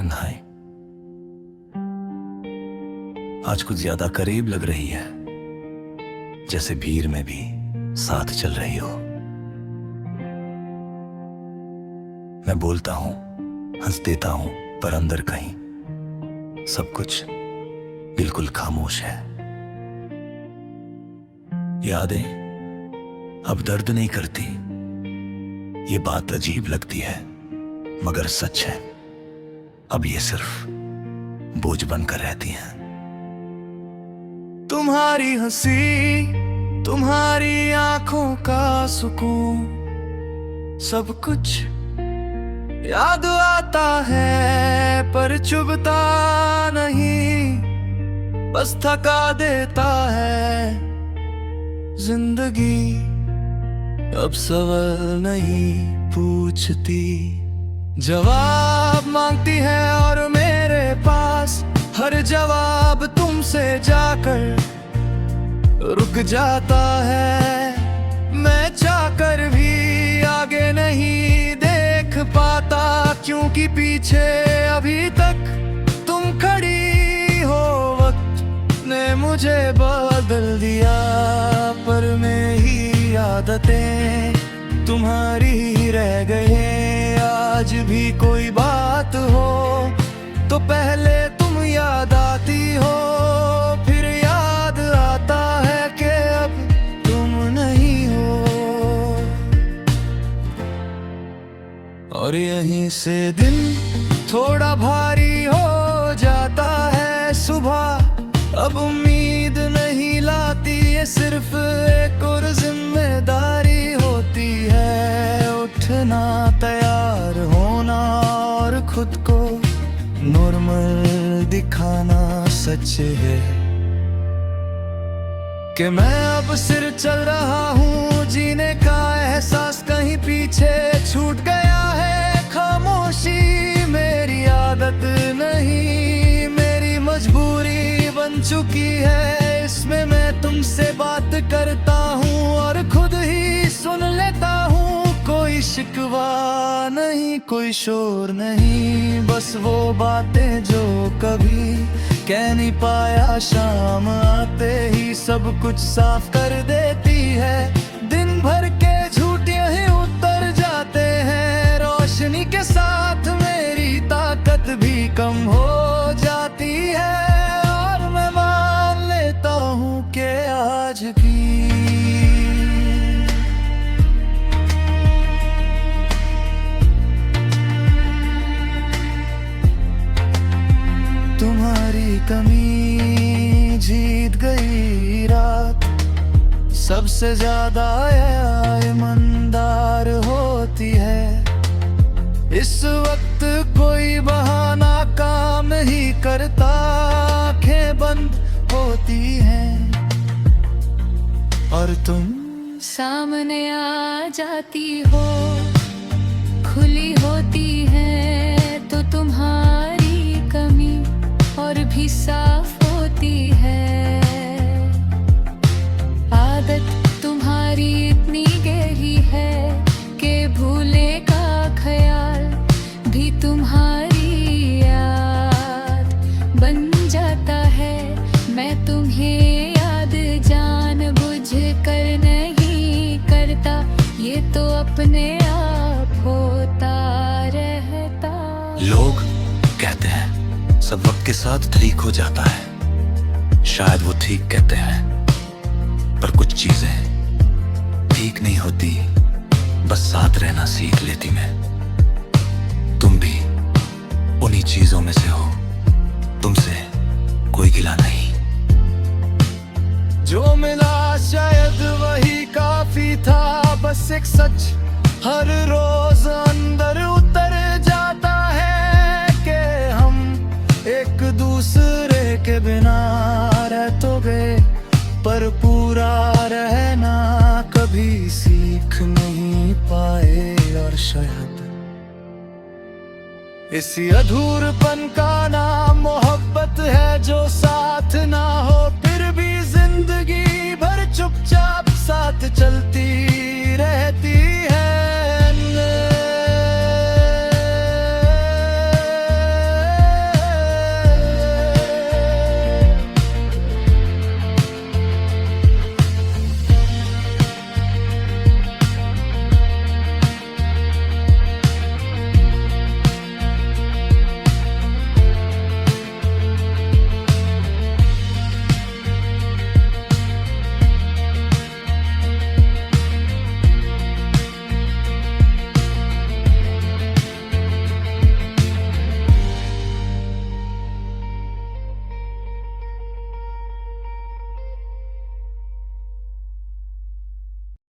तन्हाई आज कुछ ज्यादा करीब लग रही है, जैसे भीड़ में भी साथ चल रही हो। मैं बोलता हूं, हंस देता हूं, पर अंदर कहीं सब कुछ बिल्कुल खामोश है। यादें अब दर्द नहीं करती, ये बात अजीब लगती है मगर सच है। अब ये सिर्फ बोझ बनकर रहती हैं। तुम्हारी हंसी, तुम्हारी आंखों का सुकून, सब कुछ याद आता है पर चुभता नहीं, बस थका देता है जिंदगी। अब सवाल नहीं पूछती, जवाब मांगती है और मेरे पास हर जवाब तुमसे जाकर रुक जाता है। मैं चाहकर भी आगे नहीं देख पाता, क्योंकि पीछे अभी तक तुम खड़ी हो। वक्त ने मुझे बदल दिया, पर मेरी आदतें तुम्हारी रह गए। आज भी कोई बात हो तो पहले तुम याद आती हो, फिर याद आता है कि अब तुम नहीं हो। और यहीं से दिन थोड़ा भारी हो जाता है। सुबह अब उम्मीद नहीं लाती, ये सिर्फ एक और जिम्मेदारी होती है। उठना, तैयार होना और खुद को नॉर्मल दिखाना। सच है कि मैं अब सिर चल रहा हूँ, जीने का एहसास कहीं पीछे छूट गया है। खामोशी मेरी आदत नहीं, मेरी मजबूरी बन चुकी है। इसमें मैं तुमसे बात करता हूँ और खुद ही सुन लेता हूँ। कोई शिकवा नहीं, कोई शोर नहीं, बस वो बातें जो कभी कह नहीं पाया। शाम आते ही सब कुछ साफ कर देती है। दिन भर के झूठ यहीं उतर जाते हैं। रोशनी के साथ मेरी ताकत भी कम हो जाती है, और मैं मान लेता हूँ कि आज भी तुम्हारी कमी जीत गई रात। सबसे ज्यादा ईमानदार होती है। इस वक्त कोई बहाना काम नहीं करता, आंखें बंद होती हैं और तुम सामने आ जाती हो। खुली होती है तो तुम्हारी कमी और भी साफ होती है। आदत तुम्हारी इतनी गहरी है कि भूले का ख्याल भी तुम्हारी याद बन जाता है। मैं तुम्हें याद जानबूझ कर नहीं करता, ये तो अपने आप होता रहता। लोग कहते हैं सब वक्त के साथ ठीक हो जाता है। शायद वो ठीक कहते हैं, पर कुछ चीजें ठीक नहीं होती, बस साथ रहना सीख लेती मैं। तुम भी उन्हीं चीजों में से हो, तुमसे कोई गिला नहीं। जो मिला शायद वही काफी था, बस एक सच हर रोज अंदर उतर जाता है कि हम एक दूसरे के बिना रह तो गए, पर पूरा रहना कभी सीख नहीं पाए। और शायद इसी अधूरपन का नाम मोहब्बत है, जो साथ ना हो